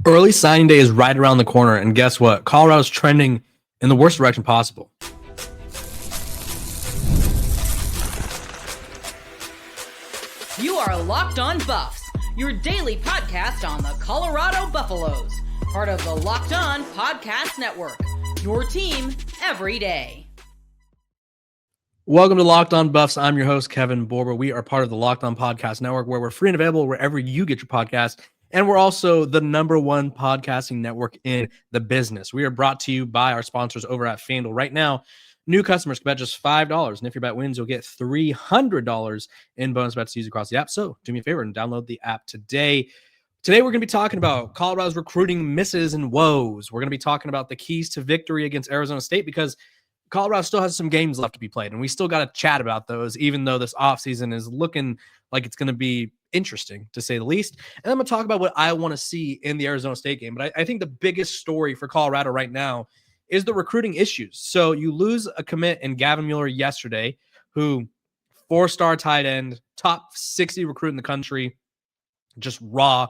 Early signing day is right around the corner, and guess what? Colorado's trending in the worst direction possible. You are Locked On Buffs, your daily podcast on the Colorado Buffaloes, part of the Locked On Podcast Network, your team every day. Welcome to Locked On Buffs. I'm your host, Kevin Borba. We are part of the Locked On Podcast Network, where we're free and available wherever you get your podcast. And we're also the #1 podcasting network in the business. We are brought to you by our sponsors over at FanDuel. Right now, new customers can bet just $5. And if your bet wins, you'll get $300 in bonus bets to use across the app. So do me a favor and download the app today. Today, we're going to be talking about Colorado's recruiting misses and woes. We're going to be talking about the keys to victory against Arizona State, because Colorado still has some games left to be played, and we still got to chat about those, even though this offseason is looking like it's going to be interesting, to say the least. And I'm going to talk about what I want to see in the Arizona State game. But I think the biggest story for Colorado right now is the recruiting issues. So you lose a commit in Gavin Mueller yesterday, who 4-star tight end, top 60 recruit in the country, just raw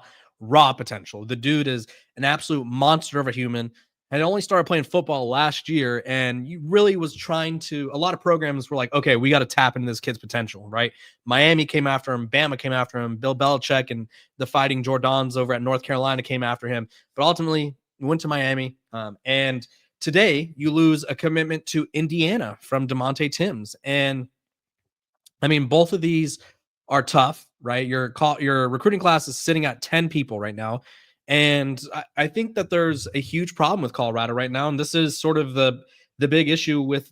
potential. The dude is an absolute monster of a human. And only started playing football last year, and you really was trying to, a lot of programs were like, okay, we got to tap into this kid's potential, right? Miami came after him, Bama came after him, Bill Belichick and the Fighting Jordans over at North Carolina came after him, but ultimately went to Miami. And today you lose a commitment to Indiana from DeMonte Timms. And I mean, both of these are tough, right? Your recruiting class is sitting at 10 people right now. And I think that there's a huge problem with Colorado right now. And this is sort of the big issue with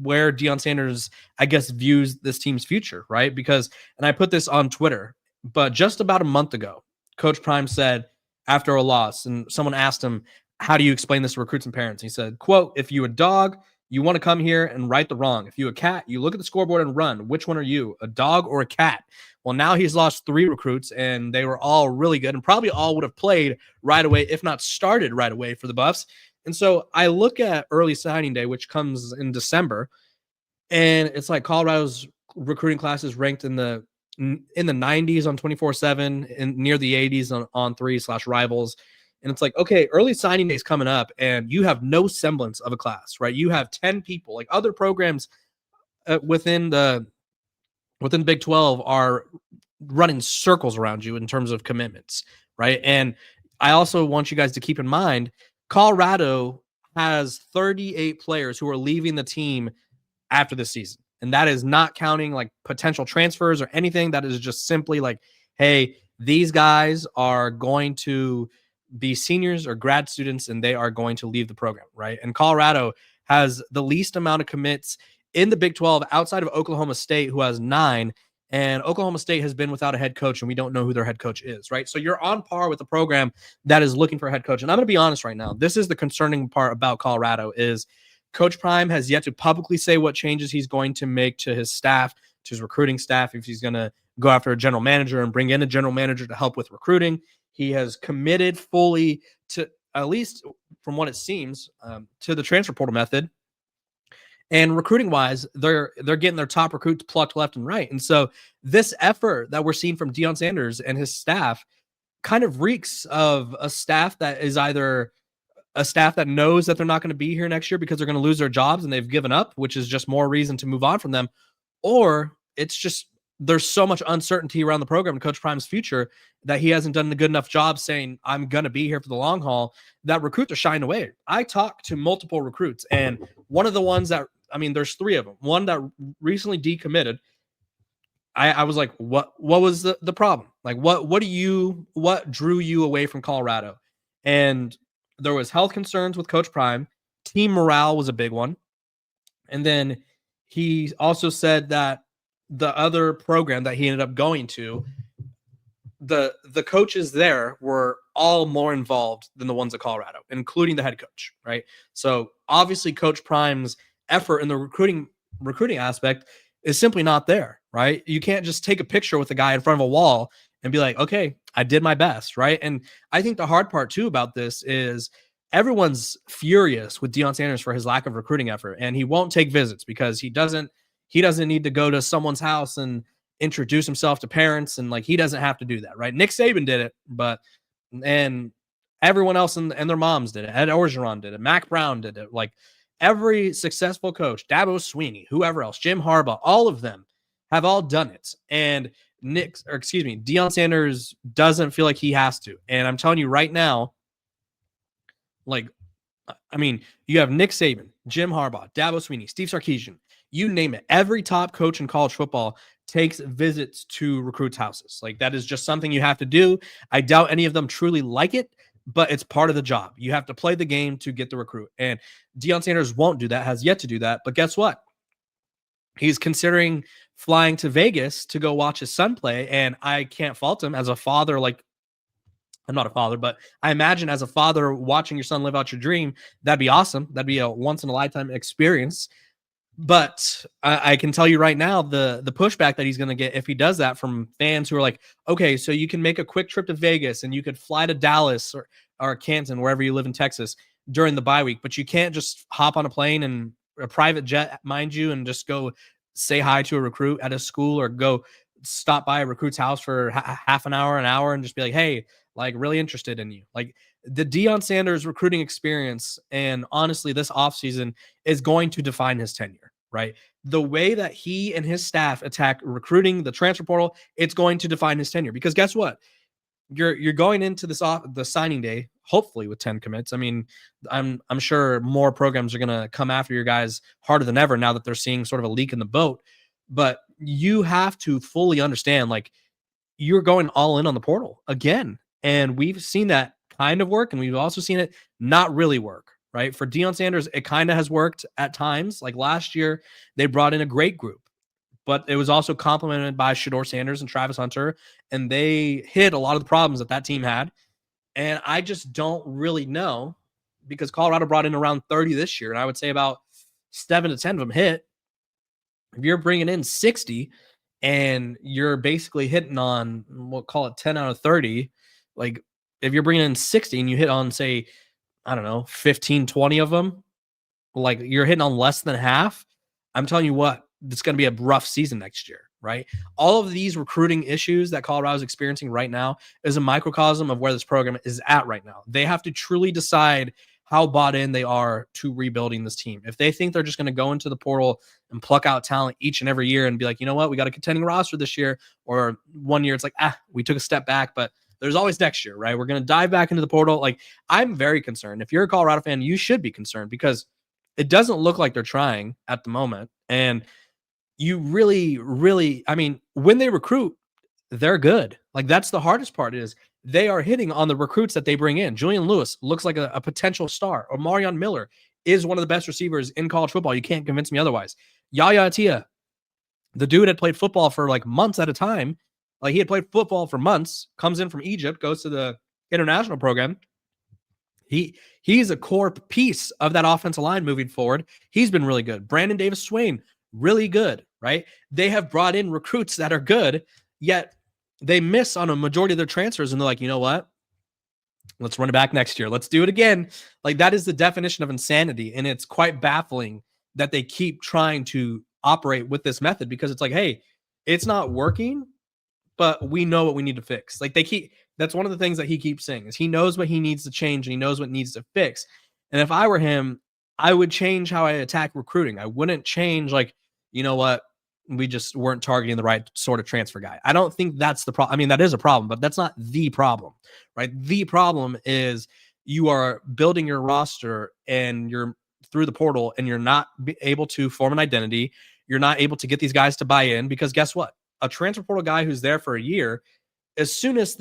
where Deion Sanders, I guess, views this team's future, right? Because, and I put this on Twitter, but just about a month ago, Coach Prime said after a loss, and someone asked him, how do you explain this to recruits and parents? He said, quote, if you a dog, you want to come here and right the wrong. If you a cat, you look at the scoreboard and run. Which one are you, a dog or a cat? Well, now he's lost 3 recruits, and they were all really good and probably all would have played right away, if not started right away for the Buffs. And so I look at early signing day, which comes in December, and it's like Colorado's recruiting class is ranked in the 90s on 24/7 and near the 80s on 3/rivals. And it's like, okay, early signing day is coming up, and you have no semblance of a class, right? You have 10 people. Like other programs within Big 12 are running circles around you in terms of commitments, right? And I also want you guys to keep in mind, Colorado has 38 players who are leaving the team after this season. And that is not counting like potential transfers or anything. That is just simply like, hey, these guys are going to be seniors or grad students, and they are going to leave the program, right? And Colorado has the least amount of commits in the Big 12 outside of Oklahoma State, who has 9, and Oklahoma State has been without a head coach, and we don't know who their head coach is, right? So you're on par with a program that is looking for a head coach. And I'm going to be honest right now, this is the concerning part about Colorado is Coach Prime has yet to publicly say what changes he's going to make to his staff, to his recruiting staff, if he's going to go after a general manager and bring in a general manager to help with recruiting. He has committed fully to, at least from what it seems, to the transfer portal method. And recruiting wise, they're getting their top recruits plucked left and right. And so this effort that we're seeing from Deion Sanders and his staff kind of reeks of a staff that is either a staff that knows that they're not going to be here next year because they're going to lose their jobs and they've given up, which is just more reason to move on from them. Or it's just there's so much uncertainty around the program and Coach Prime's future that he hasn't done a good enough job saying, I'm going to be here for the long haul, that recruits are shying away. I talked to multiple recruits, and one of the ones that, I mean, there's 3 of them. One that recently decommitted. I was like, what was the problem? Like, what drew you away from Colorado? And there was health concerns with Coach Prime. Team morale was a big one. And then he also said that the other program that he ended up going to, the coaches there were all more involved than the ones at Colorado, including the head coach, right? So obviously Coach Prime's effort in the recruiting aspect is simply not there, right? You can't just take a picture with a guy in front of a wall and be like, okay, I did my best, right? And I think the hard part too about this is everyone's furious with Deion Sanders for his lack of recruiting effort, and he won't take visits because he doesn't need to go to someone's house and introduce himself to parents, and like he doesn't have to do that, right? Nick Saban did it, and Everyone else and their moms did it. Ed Orgeron did it. Mac Brown did it. Like every successful coach, Dabo Sweeney, whoever else, Jim Harbaugh, all of them have all done it. And Deion Sanders doesn't feel like he has to. And I'm telling you right now, like, I mean, you have Nick Saban, Jim Harbaugh, Dabo Sweeney, Steve Sarkisian, you name it. Every top coach in college football takes visits to recruits' houses. Like that is just something you have to do. I doubt any of them truly like it, but it's part of the job. You have to play the game to get the recruit. And Deion Sanders won't do that, has yet to do that. But guess what? He's considering flying to Vegas to go watch his son play. And I can't fault him as a father. Like, I'm not a father, but I imagine as a father watching your son live out your dream, that'd be awesome. That'd be a once in a lifetime experience. But I can tell you right now, the pushback that he's going to get if he does that from fans who are like, okay, so you can make a quick trip to Vegas and you could fly to Dallas or Canton, wherever you live in Texas during the bye week, but you can't just hop on a plane and a private jet, mind you, and just go say hi to a recruit at a school or go stop by a recruit's house for half an hour, and just be like, hey, like really interested in you. Like the Deion Sanders recruiting experience, and honestly, this offseason is going to define his tenure, right? The way that he and his staff attack recruiting, the transfer portal, it's going to define his tenure. Because guess what? You're going into the signing day, hopefully with 10 commits. I mean, I'm sure more programs are going to come after your guys harder than ever now that they're seeing sort of a leak in the boat. But you have to fully understand, like, you're going all in on the portal again. And we've seen that kind of work, and we've also seen it not really work, right? For Deion Sanders, it kind of has worked at times. Like last year, they brought in a great group, but it was also complemented by Shedeur Sanders and Travis Hunter, and they hit a lot of the problems that team had. And I just don't really know, because Colorado brought in around 30 this year, and I would say about 7 to 10 of them hit. If you're bringing in 60 and you're basically hitting on, we'll call it 10 out of 30, like if you're bringing in 60 and you hit on, say, I don't know, 15, 20 of them, like you're hitting on less than half, I'm telling you what, it's going to be a rough season next year, right? All of these recruiting issues that Colorado is experiencing right now is a microcosm of where this program is at right now. They have to truly decide how bought in they are to rebuilding this team. If they think they're just going to go into the portal and pluck out talent each and every year and be like, you know what, we got a contending roster this year, or one year it's like, we took a step back, but there's always next year, right? We're going to dive back into the portal. Like, I'm very concerned. If you're a Colorado fan, you should be concerned, because it doesn't look like they're trying at the moment. And you really, I mean, when they recruit, they're good. Like, that's the hardest part, is they are hitting on the recruits that they bring in. Julian Lewis looks like a potential star. Or Marion Miller is one of the best receivers in college football. You can't convince me otherwise. Yaya Atia, the dude had played football for like months at a time. Like, he had played football for months, comes in from Egypt, goes to the international program. He's a core piece of that offensive line moving forward. He's been really good. Brandon Davis Swain, really good, right? They have brought in recruits that are good, yet they miss on a majority of their transfers, and they're like, you know what? Let's run it back next year. Let's do it again. Like, that is the definition of insanity, and it's quite baffling that they keep trying to operate with this method, because it's like, hey, it's not working, but we know what we need to fix. Like, that's one of the things that he keeps saying, is he knows what he needs to change and he knows what needs to fix. And if I were him, I would change how I attack recruiting. I wouldn't change, like, you know what, we just weren't targeting the right sort of transfer guy. I don't think that's the problem. I mean, that is a problem, but that's not the problem, right? The problem is you are building your roster and you're through the portal, and you're not able to form an identity. You're not able to get these guys to buy in, because guess what? A transfer portal guy who's there for a year, as soon as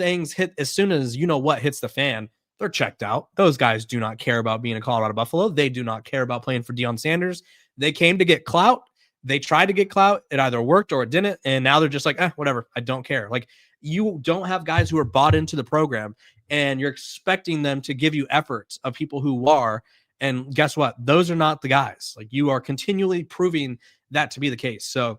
you know what hits the fan, they're checked out. Those guys do not care about being a Colorado Buffalo. They do not care about playing for Deion Sanders. They came to get clout. They tried to get clout. It either worked or it didn't. And now they're just like, whatever. I don't care. Like, you don't have guys who are bought into the program, and you're expecting them to give you efforts of people who are. And guess what? Those are not the guys. Like, you are continually proving that to be the case. So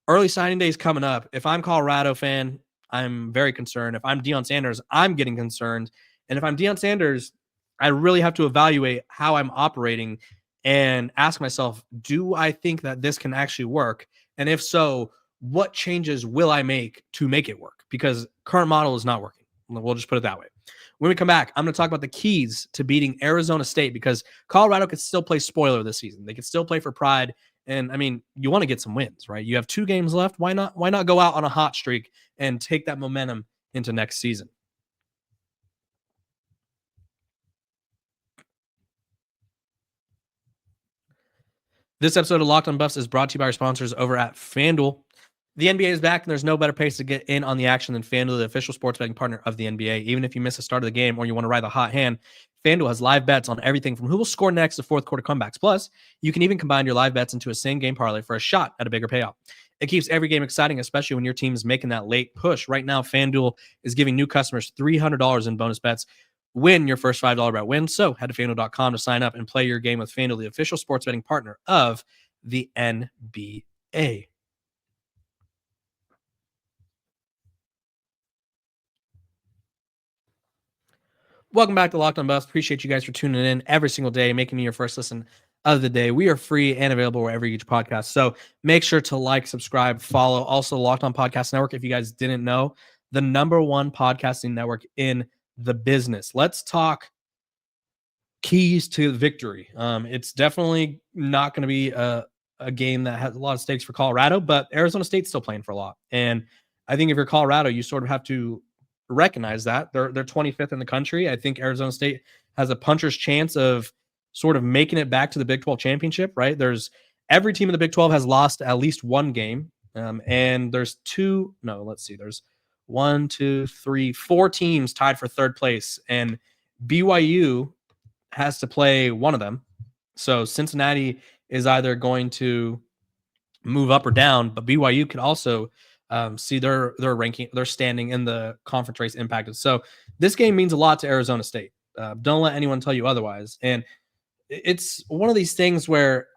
early signing day is coming up. If I'm Colorado fan, I'm very concerned. If I'm Deion Sanders, I'm getting concerned. And if I'm Deion Sanders, I really have to evaluate how I'm operating and ask myself, do I think that this can actually work? And if so, what changes will I make to make it work? Because current model is not working. We'll just put it that way. When we come back, I'm going to talk about the keys to beating Arizona State, because Colorado could still play spoiler this season. They could still play for pride. And I mean, you want to get some wins, right? You have 2 games left. Why not go out on a hot streak and take that momentum into next season? This episode of Locked on Buffs is brought to you by our sponsors over at FanDuel. The NBA is back, and there's no better place to get in on the action than FanDuel, the official sports betting partner of the NBA. Even if you miss the start of the game or you want to ride the hot hand, FanDuel has live bets on everything from who will score next to fourth quarter comebacks. Plus, you can even combine your live bets into a same-game parlay for a shot at a bigger payout. It keeps every game exciting, especially when your team is making that late push. Right now, FanDuel is giving new customers $300 in bonus bets when your first $5 bet wins. So head to FanDuel.com to sign up and play your game with FanDuel, the official sports betting partner of the NBA. Welcome back to Locked on Buffs. Appreciate you guys for tuning in every single day, making me your first listen of the day. We are free and available wherever you get your podcast. So make sure to like, subscribe, follow. Also, Locked on Podcast Network, if you guys didn't know, the #1 podcasting network in the business. Let's talk keys to victory. It's definitely not going to be a game that has a lot of stakes for Colorado, but Arizona State's still playing for a lot. And I think if you're Colorado, you sort of have to recognize that they're 25th in the country. I think Arizona State has a puncher's chance of sort of making it back to the Big 12 championship, right? There's every team in the Big 12 has lost at least one game. And there's there's 4 teams tied for third place, and BYU has to play one of them. So Cincinnati is either going to move up or down, but BYU could also see their ranking, their standing in the conference race impacted. So this game means a lot to Arizona State. Don't let anyone tell you otherwise. And it's one of these things where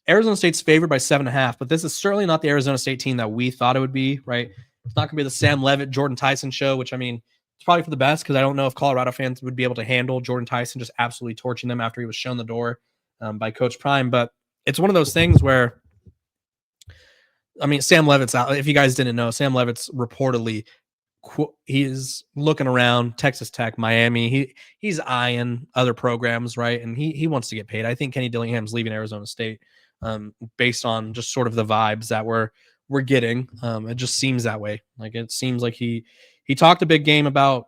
Arizona State's favored by 7.5, but this is certainly not the Arizona State team that we thought it would be, right? It's not going to be the Sam Levitt, Jordan Tyson show, which I mean, it's probably for the best, because I don't know if Colorado fans would be able to handle Jordan Tyson just absolutely torching them after he was shown the door by Coach Prime. But it's one of those things where, I mean, Sam Levitt's out. If you guys didn't know, Sam Levitt's reportedly he's looking around Texas Tech, Miami. He's eyeing other programs, right? And he wants to get paid. I think Kenny Dillingham's leaving Arizona State based on just sort of the vibes that we're getting. It just seems that way. Like, it seems like he talked a big game about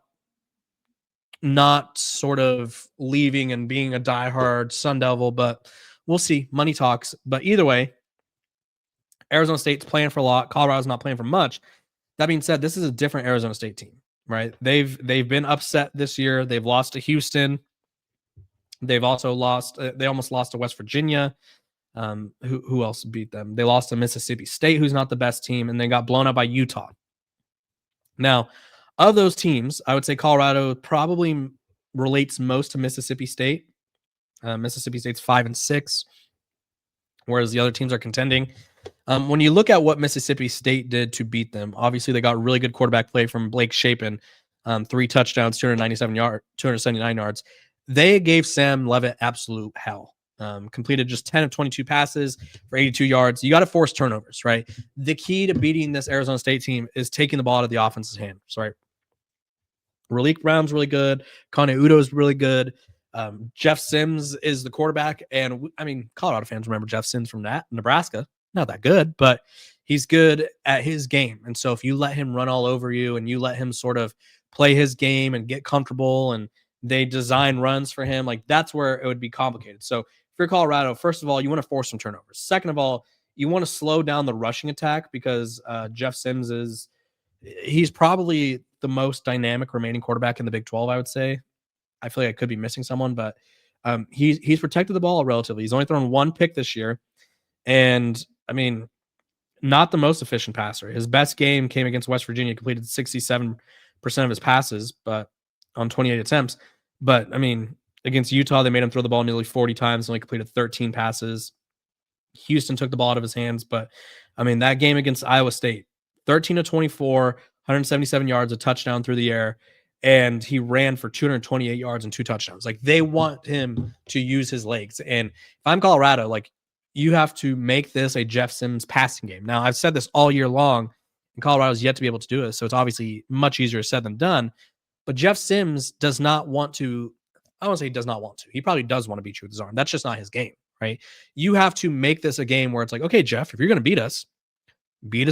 not sort of leaving and being a diehard Sun Devil, but we'll see. Money talks. But either way, Arizona State's playing for a lot. Colorado's not playing for much. That being said, this is a different Arizona State team, right? They've been upset this year. They've lost to Houston. They've also lost. They almost lost to West Virginia. Who else beat them? They lost to Mississippi State, who's not the best team, and they got blown out by Utah. Now, of those teams, I would say Colorado probably relates most to Mississippi State. Mississippi State's 5-6, whereas the other teams are contending. When you look at what Mississippi State did to beat them, obviously they got really good quarterback play from Blake Shapen, 3 touchdowns, 279 yards. They gave Sam Levitt absolute hell. Completed just 10 of 22 passes for 82 yards. You got to force turnovers, right? The key to beating this Arizona State team is taking the ball out of the offense's hands, right? Raleek Brown's really good. Kane Udo's really good. Jeff Sims is the quarterback. And I mean, Colorado fans remember Jeff Sims from Nebraska. Not that good, but he's good at his game. And so if you let him run all over you and you let him sort of play his game and get comfortable and they design runs for him, like, that's where it would be complicated. So if you're Colorado, first of all, you want to force some turnovers. Second of all, you want to slow down the rushing attack, because Jeff Sims he's probably the most dynamic remaining quarterback in the Big 12, I would say. I feel like I could be missing someone, but he's protected the ball relatively. He's only thrown 1 pick this year. And I mean, not the most efficient passer. His best game came against West Virginia, completed 67% of his passes, but on 28 attempts. But I mean, against Utah, they made him throw the ball nearly 40 times, only completed 13 passes. Houston took the ball out of his hands. But I mean, that game against Iowa State, 13 of 24, 177 yards, a touchdown through the air. And he ran for 228 yards and 2 touchdowns. Like, they want him to use his legs. And if I'm Colorado, like, you have to make this a Jeff Sims passing game. Now, I've said this all year long, and Colorado's yet to be able to do it, so it's obviously much easier said than done. But Jeff Sims does not want to. I won't say he does not want to. He probably does want to beat you with his arm. That's just not his game, right? You have to make this a game where it's like, okay, Jeff, if you're going to beat us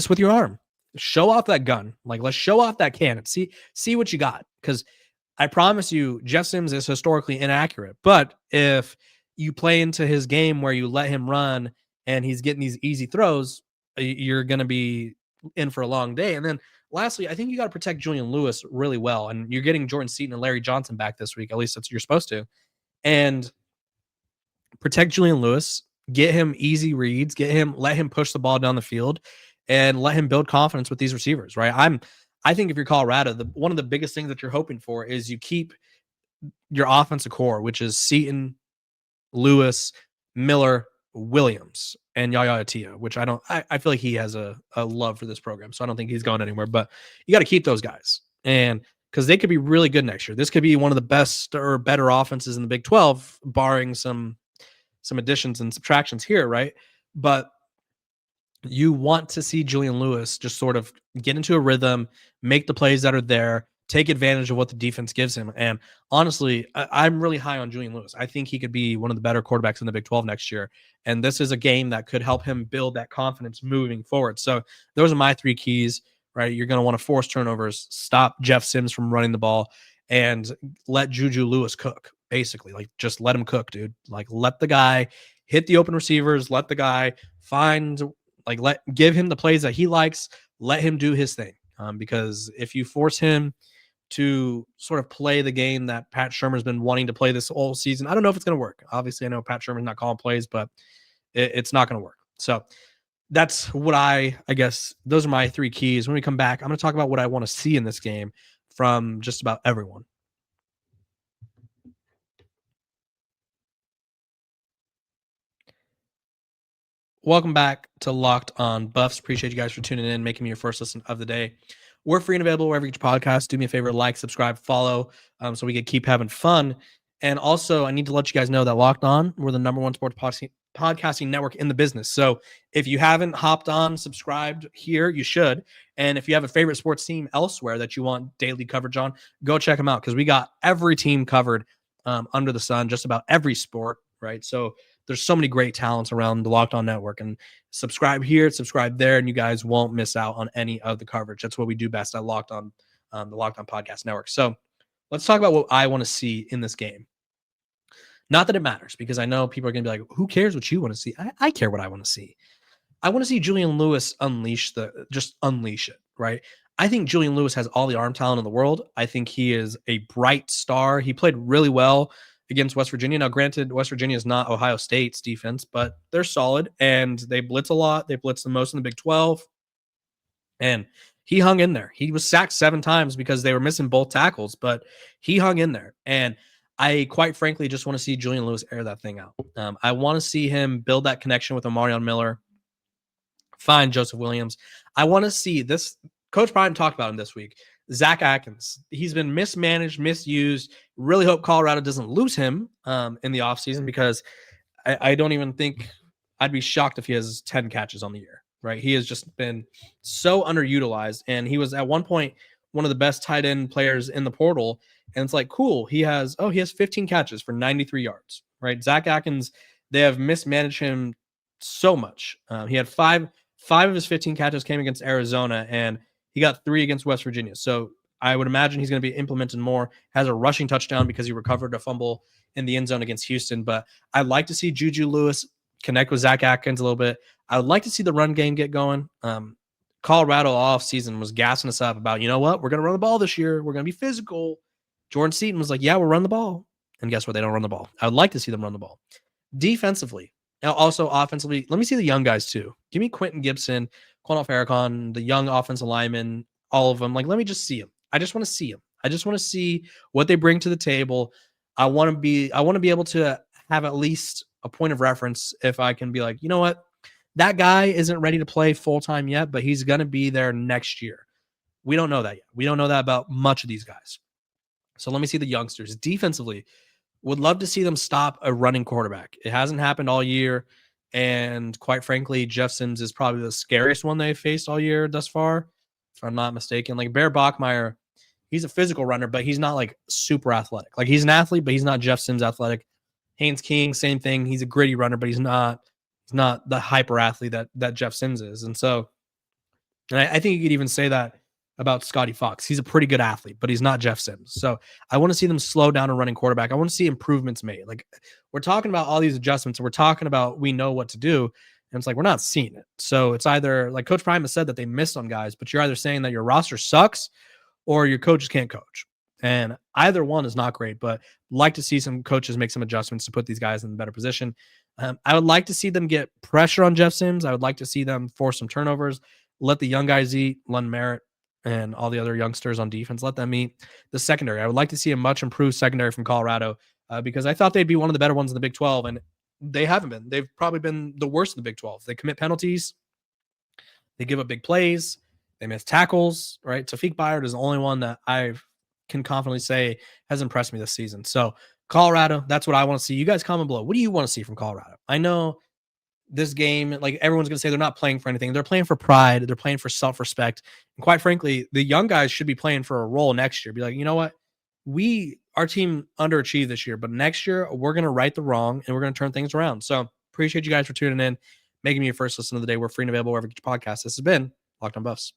with your arm. Show off that gun. Like, let's show off that cannon. See what you got. Because I promise you, Jeff Sims is historically inaccurate. But if you play into his game where you let him run and he's getting these easy throws, you're going to be in for a long day. And then lastly, I think you got to protect Julian Lewis really well. And you're getting Jordan Seaton and Larry Johnson back this week. At least that's what you're supposed to. And protect Julian Lewis, get him easy reads, let him push the ball down the field, and let him build confidence with these receivers, right? I think if you're Colorado, one of the biggest things that you're hoping for is you keep your offensive core, which is Seaton, Lewis, Miller, Williams, and Yaya Atia, which I feel like he has a love for this program, so I don't think he's going anywhere. But you got to keep those guys, and because they could be really good next year. This could be one of the best or better offenses in the Big 12, barring some additions and subtractions here, right? But you want to see Julian Lewis just sort of get into a rhythm, make the plays that are there, take advantage of what the defense gives him. And honestly, I'm really high on Julian Lewis. I think he could be one of the better quarterbacks in the Big 12 next year. And this is a game that could help him build that confidence moving forward. So those are my 3 keys, right? You're going to want to force turnovers, stop Jeff Sims from running the ball, and let Juju Lewis cook, basically. Like, just let him cook, dude. Like, let the guy hit the open receivers, let the guy give him the plays that he likes, let him do his thing. Because if you force him to sort of play the game that Pat Shermer's been wanting to play this whole season, I don't know if it's going to work. Obviously, I know Pat Shermer's not calling plays, but it's not going to work. So that's what I guess those are my 3 keys. When we come back, I'm going to talk about what I want to see in this game from just about everyone. Welcome back to Locked On Buffs. Appreciate you guys for tuning in, making me your first listen of the day. We're free and available wherever you get your podcast. Do me a favor, like, subscribe, follow, so we can keep having fun. And also, I need to let you guys know that Locked On, we're the #1 sports podcasting network in the business. So if you haven't hopped on, subscribed here, you should. And if you have a favorite sports team elsewhere that you want daily coverage on, go check them out, because we got every team covered under the sun, just about every sport, right? So there's so many great talents around the Locked On network, and subscribe here, subscribe there, and you guys won't miss out on any of the coverage. That's what we do best at Locked On, the Locked On Podcast Network. So let's talk about what I want to see in this game. Not that it matters, because I know people are going to be like, who cares what you want to see? I care what I want to see. I want to see Julian Lewis unleash it, right? I think Julian Lewis has all the arm talent in the world. I think he is a bright star. He played really well against West Virginia. Now, granted, West Virginia is not Ohio State's defense, but they're solid, and they blitz a lot. They blitz the most in the Big 12, and he hung in there. He was sacked 7 times because they were missing both tackles, but he hung in there. And I quite frankly just want to see Julian Lewis air that thing out. I want to see him build that connection with Omarion Miller, find Joseph Williams. I want to see this. Coach Prime talked about him this week. Zach Atkins. He's been mismanaged, misused. Really hope Colorado doesn't lose him in the offseason, because I don't even think I'd be shocked if he has 10 catches on the year, right? He has just been so underutilized, and he was at one point one of the best tight end players in the portal. And it's like, cool. He has 15 catches for 93 yards, right? Zach Atkins, they have mismanaged him so much. He had five of his 15 catches came against Arizona, and he got 3 against West Virginia. So I would imagine he's going to be implemented more. Has a rushing touchdown because he recovered a fumble in the end zone against Houston. But I'd like to see Juju Lewis connect with Zach Atkins a little bit. I would like to see the run game get going. Colorado off season was gassing us up about, you know what, we're going to run the ball this year. We're going to be physical. Jordan Seaton was like, yeah, we'll run the ball. And guess what? They don't run the ball. I would like to see them run the ball. Defensively, now also offensively, let me see the young guys too. Give me Quentin Gibson, Quanah Farrakhan, the young offensive linemen, all of them. Like, let me just see them. I just want to see them. I just want to see what they bring to the table. I want to be able to have at least a point of reference if I can be like, you know what? That guy isn't ready to play full-time yet, but he's going to be there next year. We don't know that yet. We don't know that about much of these guys. So let me see the youngsters. Defensively, would love to see them stop a running quarterback. It hasn't happened all year, and quite frankly, Jeff Sims is probably the scariest one they've faced all year thus far, if I'm not mistaken. Like, Bear Bachmeier, He's a physical runner, but he's not like super athletic. Like he's an athlete, but he's not Jeff Sims athletic. Haynes King, same thing. He's a gritty runner, but he's not the hyper athlete that Jeff Sims is. And so, and I think you could even say that about Scotty Fox. He's a pretty good athlete, but he's not Jeff Sims. So I want to see them slow down a running quarterback. I want to see improvements made. Like we're talking about all these adjustments, and we're talking about we know what to do, and it's like we're not seeing it. So it's either like Coach Prime has said that they missed on guys, but you're either saying that your roster sucks or your coaches can't coach. And either one is not great, but like to see some coaches make some adjustments to put these guys in a better position. I would like to see them get pressure on Jeff Sims. I would like to see them force some turnovers, let the young guys eat, Lund Merritt and all the other youngsters on defense, let them eat. The secondary, I would like to see a much improved secondary from Colorado because I thought they'd be one of the better ones in the Big 12, and they haven't been. They've probably been the worst in the Big 12. They commit penalties. They give up big plays. They miss tackles, right? Tafik Byard is the only one that I can confidently say has impressed me this season. So Colorado, that's what I want to see. You guys comment below. What do you want to see from Colorado? I know this game, like everyone's going to say they're not playing for anything. They're playing for pride. They're playing for self-respect. And quite frankly, the young guys should be playing for a role next year. Be like, you know what? Our team underachieved this year, but next year we're going to right the wrong and we're going to turn things around. So appreciate you guys for tuning in, making me your first listen of the day. We're free and available wherever you get your podcast. This has been Locked On Buffs.